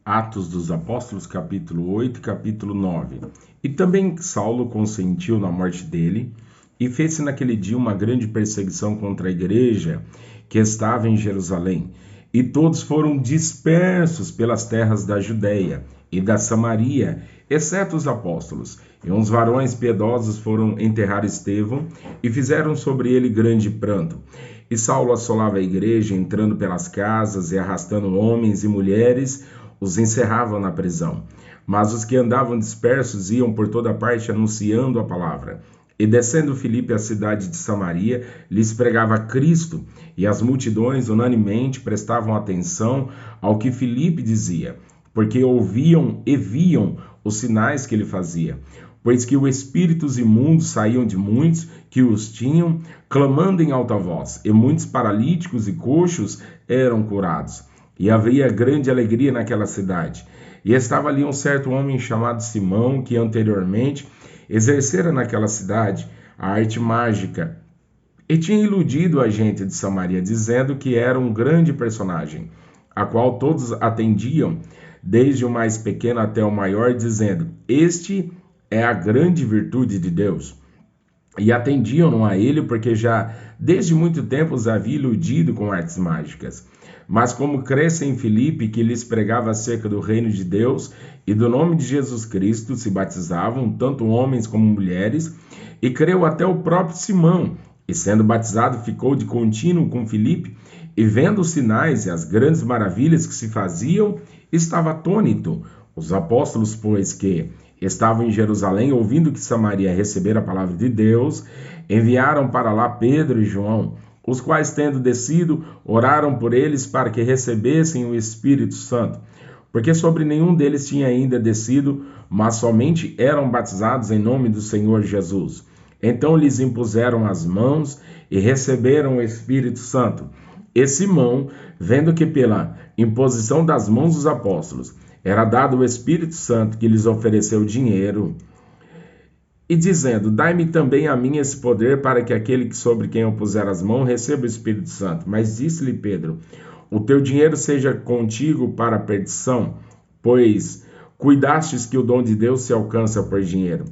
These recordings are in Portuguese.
Atos dos Apóstolos, capítulo 8 e capítulo 9. E também Saulo consentiu na morte dele, e fez-se naquele dia uma grande perseguição contra a igreja que estava em Jerusalém. E todos foram dispersos pelas terras da Judéia e da Samaria, exceto os apóstolos. E uns varões piedosos foram enterrar Estevão e fizeram sobre ele grande pranto. E Saulo assolava a igreja, entrando pelas casas e arrastando homens e mulheres, os encerravam na prisão. Mas os que andavam dispersos iam por toda parte anunciando a palavra. E descendo Filipe à cidade de Samaria, lhes pregava Cristo, e as multidões unanimemente prestavam atenção ao que Filipe dizia, porque ouviam e viam os sinais que ele fazia. Pois que os espíritos imundos saíam de muitos que os tinham, clamando em alta voz, e muitos paralíticos e coxos eram curados. E havia grande alegria naquela cidade. E estava ali um certo homem chamado Simão, que anteriormente exercera naquela cidade a arte mágica, e tinha iludido a gente de Samaria, dizendo que era um grande personagem, a qual todos atendiam, desde o mais pequeno até o maior, dizendo: Este é a grande virtude de Deus. E atendiam-no a ele, porque já desde muito tempo os havia iludido com artes mágicas. Mas como cresce em Filipe, que lhes pregava acerca do reino de Deus e do nome de Jesus Cristo, se batizavam, tanto homens como mulheres, e creu até o próprio Simão, e sendo batizado ficou de contínuo com Filipe, e vendo os sinais e as grandes maravilhas que se faziam, estava atônito. Os apóstolos, pois, que estavam em Jerusalém, ouvindo que Samaria recebera a palavra de Deus, enviaram para lá Pedro e João, os quais, tendo descido, oraram por eles para que recebessem o Espírito Santo, porque sobre nenhum deles tinha ainda descido, mas somente eram batizados em nome do Senhor Jesus. Então lhes impuseram as mãos e receberam o Espírito Santo. E Simão, vendo que pela imposição das mãos dos apóstolos era dado o Espírito Santo, que lhes ofereceu dinheiro, e dizendo: Dai-me também a mim esse poder, para que aquele sobre quem eu puser as mãos receba o Espírito Santo. Mas disse-lhe Pedro: O teu dinheiro seja contigo para a perdição, pois cuidastes que o dom de Deus se alcança por dinheiro.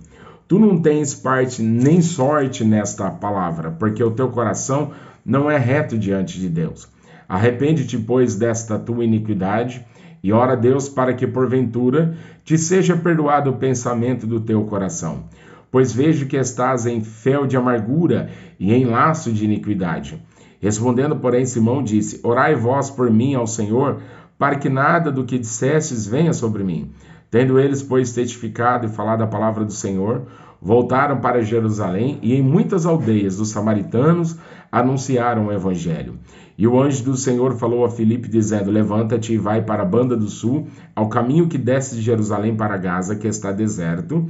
Tu não tens parte nem sorte nesta palavra, porque o teu coração não é reto diante de Deus. Arrepende-te, pois, desta tua iniquidade, e ora a Deus para que, porventura, te seja perdoado o pensamento do teu coração. Pois vejo que estás em fel de amargura e em laço de iniquidade. Respondendo, porém, Simão disse: Orai vós por mim ao Senhor, para que nada do que dissestes venha sobre mim. Tendo eles, pois, testificado e falado a palavra do Senhor, voltaram para Jerusalém, e em muitas aldeias dos samaritanos anunciaram o evangelho. E o anjo do Senhor falou a Filipe, dizendo: Levanta-te e vai para a banda do sul, ao caminho que desce de Jerusalém para Gaza, que está deserto.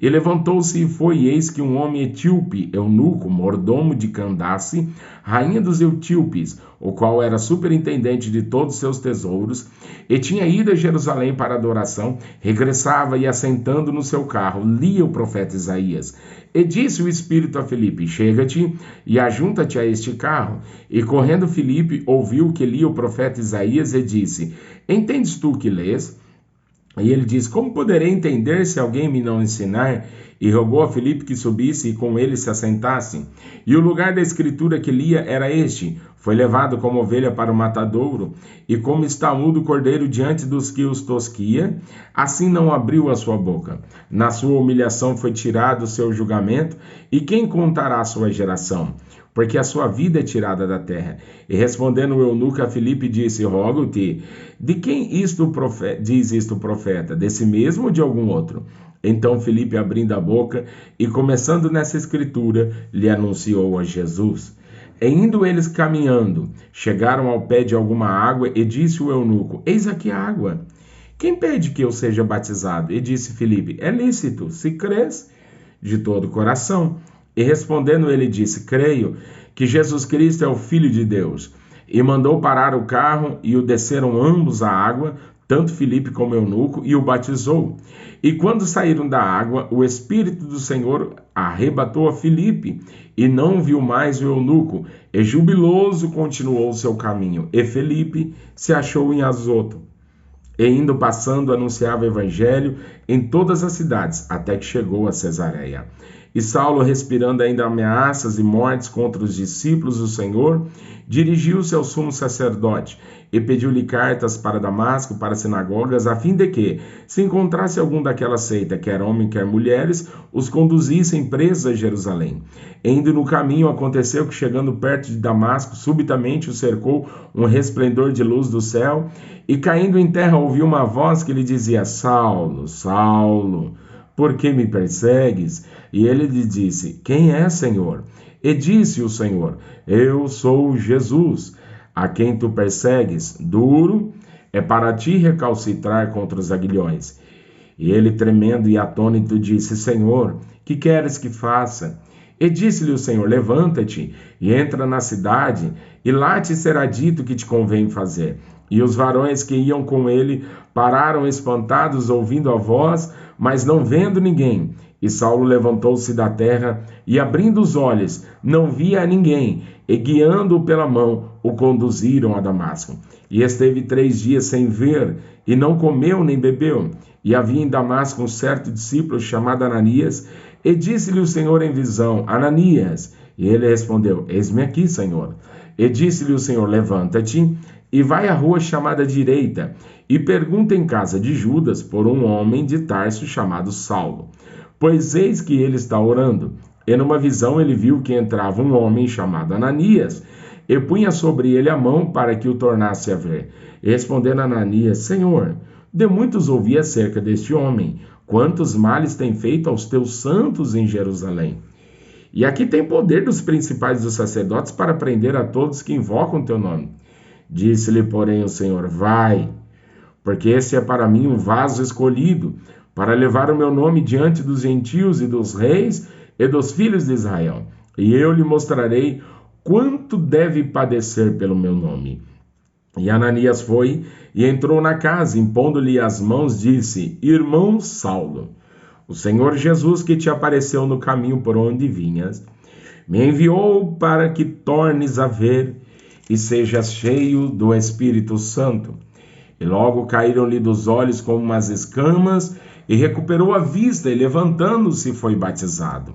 E levantou-se e foi, e eis que um homem etíope, eunuco, mordomo de Candace, rainha dos etíopes, o qual era superintendente de todos os seus tesouros, e tinha ido a Jerusalém para adoração, regressava e, assentando no seu carro, lia o profeta Isaías. E disse o Espírito a Filipe: Chega-te e ajunta-te a este carro. E correndo Filipe ouviu que lia o profeta Isaías e disse: Entendes tu o que lês? E ele diz: Como poderei entender se alguém me não ensinar? E rogou a Filipe que subisse e com ele se assentasse. E o lugar da escritura que lia era este: Foi levado como ovelha para o matadouro, e como está mudo o cordeiro diante dos que os tosquia, assim não abriu a sua boca. Na sua humilhação foi tirado o seu julgamento, e quem contará a sua geração? Porque a sua vida é tirada da terra. E respondendo o eunuco a Filipe, disse: Rogo-te, de quem diz isto o profeta? Desse mesmo ou de algum outro? Então Filipe, abrindo a boca e começando nessa escritura, lhe anunciou a Jesus. E indo eles caminhando, chegaram ao pé de alguma água, e disse o eunuco: Eis aqui a água. Quem pede que eu seja batizado? E disse Filipe: É lícito, se crês de todo o coração. E respondendo ele disse: Creio que Jesus Cristo é o Filho de Deus. E mandou parar o carro, e o desceram ambos à água, tanto Filipe como eunuco, e o batizou. E quando saíram da água, o Espírito do Senhor arrebatou a Filipe, e não viu mais o eunuco, e jubiloso continuou o seu caminho. E Filipe se achou em Azoto. e indo passando anunciava o evangelho em todas as cidades, até que chegou a Cesareia. E Saulo, respirando ainda ameaças e mortes contra os discípulos do Senhor, dirigiu-se ao sumo sacerdote e pediu-lhe cartas para Damasco, para sinagogas, a fim de que, se encontrasse algum daquela seita, quer homem, quer mulheres, os conduzissem presos a Jerusalém. E indo no caminho, aconteceu que, chegando perto de Damasco, subitamente o cercou um resplendor de luz do céu, e caindo em terra ouviu uma voz que lhe dizia: Saulo, Saulo, por que me persegues? E ele lhe disse: Quem é, Senhor? E disse o Senhor: Eu sou Jesus, a quem tu persegues. Duro é para ti recalcitrar contra os aguilhões. E ele, tremendo e atônito, disse: Senhor, que queres que faça? E disse-lhe o Senhor: Levanta-te e entra na cidade, e lá te será dito o que te convém fazer. E os varões que iam com ele pararam espantados, ouvindo a voz, mas não vendo ninguém. E Saulo levantou-se da terra e, abrindo os olhos, não via ninguém, e guiando-o pela mão, o conduziram a Damasco. E esteve 3 dias sem ver, e não comeu nem bebeu. E havia em Damasco um certo discípulo chamado Ananias, e disse-lhe o Senhor em visão: Ananias. E ele respondeu: Eis-me aqui, Senhor. E disse-lhe o Senhor: Levanta-te e vai à rua chamada Direita, e pergunta em casa de Judas por um homem de Tarso chamado Saulo. Pois eis que ele está orando. E numa visão ele viu que entrava um homem chamado Ananias, e punha sobre ele a mão para que o tornasse a ver. E respondendo Ananias: Senhor, de muitos ouvi acerca deste homem, quantos males tem feito aos teus santos em Jerusalém. E aqui tem poder dos principais dos sacerdotes para prender a todos que invocam teu nome. Disse-lhe, porém, o Senhor: Vai, porque esse é para mim um vaso escolhido, para levar o meu nome diante dos gentios e dos reis e dos filhos de Israel. E eu lhe mostrarei quanto deve padecer pelo meu nome. E Ananias foi e entrou na casa, impondo-lhe as mãos, disse: Irmão Saulo, o Senhor Jesus, que te apareceu no caminho por onde vinhas, me enviou para que tornes a ver e sejas cheio do Espírito Santo. E logo caíram-lhe dos olhos como umas escamas, e recuperou a vista, e levantando-se foi batizado.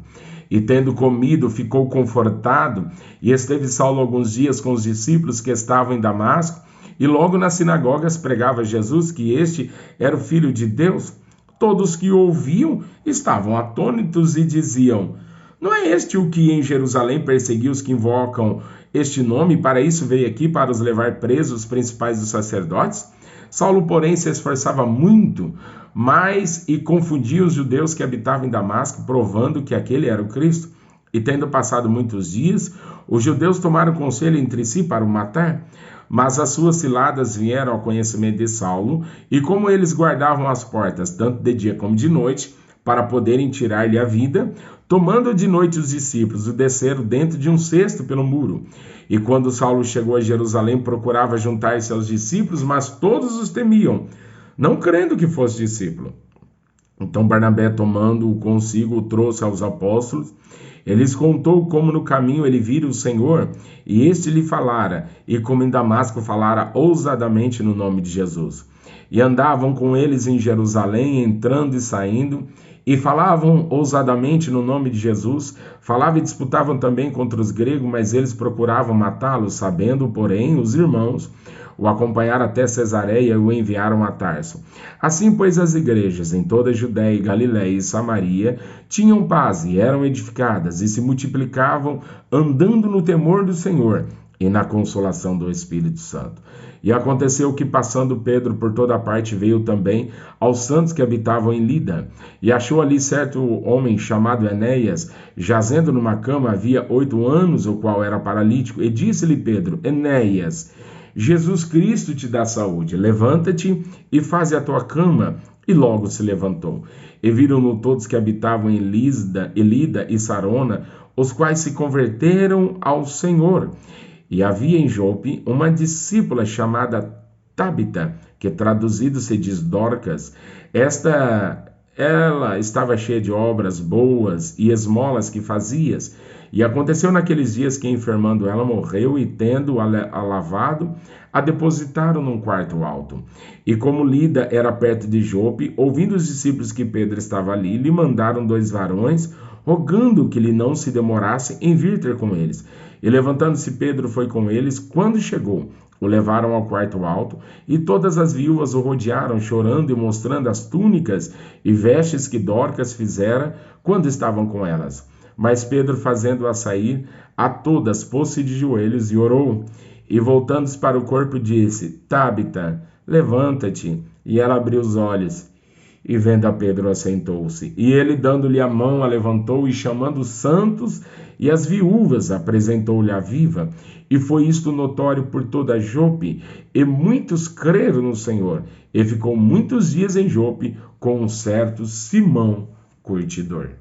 E tendo comido, ficou confortado, e esteve Saulo alguns dias com os discípulos que estavam em Damasco, e logo nas sinagogas pregava Jesus que este era o Filho de Deus. Todos que o ouviam estavam atônitos e diziam: Não é este o que em Jerusalém perseguiu os que invocam este nome? Para isso veio aqui, para os levar presos os principais dos sacerdotes? Saulo, porém, se esforçava muito mais e confundia os judeus que habitavam em Damasco, provando que aquele era o Cristo. E tendo passado muitos dias, os judeus tomaram conselho entre si para o matar. Mas as suas ciladas vieram ao conhecimento de Saulo, e como eles guardavam as portas, tanto de dia como de noite, para poderem tirar-lhe a vida, tomando de noite os discípulos, o desceram dentro de um cesto pelo muro. E quando Saulo chegou a Jerusalém, procurava juntar-se aos discípulos, mas todos os temiam, não crendo que fosse discípulo. Então Barnabé, tomando-o consigo, o trouxe aos apóstolos. Ele lhes contou como no caminho ele vira o Senhor, e este lhe falara, e como em Damasco falara ousadamente no nome de Jesus. E andavam com eles em Jerusalém, entrando e saindo, e falavam ousadamente no nome de Jesus. Falavam e disputavam também contra os gregos, mas eles procuravam matá-los, sabendo, porém, os irmãos o acompanharam até Cesareia e o enviaram a Tarso. Assim, pois, as igrejas em toda a Judéia, Galiléia e Samaria tinham paz e eram edificadas e se multiplicavam, andando no temor do Senhor e na consolação do Espírito Santo. E aconteceu que, passando Pedro por toda a parte, veio também aos santos que habitavam em Lida, e achou ali certo homem chamado Enéas, jazendo numa cama havia 8 anos, o qual era paralítico, e disse-lhe Pedro: Enéas, Jesus Cristo te dá saúde, levanta-te e faze a tua cama. E logo se levantou. E viram-no todos que habitavam em Lida e Sarona, os quais se converteram ao Senhor. E havia em Jope uma discípula chamada Tabita, que traduzido se diz Dorcas. Ela estava cheia de obras boas e esmolas que fazias. E aconteceu naqueles dias que, enfermando ela, morreu, e tendo-a lavado, a depositaram num quarto alto. E como Lida era perto de Jope, ouvindo os discípulos que Pedro estava ali, lhe mandaram 2 varões, rogando que lhe não se demorasse em vir ter com eles. E levantando-se Pedro foi com eles. Quando chegou, o levaram ao quarto alto, e todas as viúvas o rodearam, chorando e mostrando as túnicas e vestes que Dorcas fizera quando estavam com elas. Mas Pedro, fazendo-a sair, a todas pôs-se de joelhos e orou. E voltando-se para o corpo, disse: Tábita, levanta-te. E ela abriu os olhos. E vendo a Pedro, assentou-se. E ele, dando-lhe a mão, a levantou, e chamando os santos e as viúvas, apresentou-lhe a viva. E foi isto notório por toda Jope, e muitos creram no Senhor. E ficou muitos dias em Jope com um certo Simão curtidor.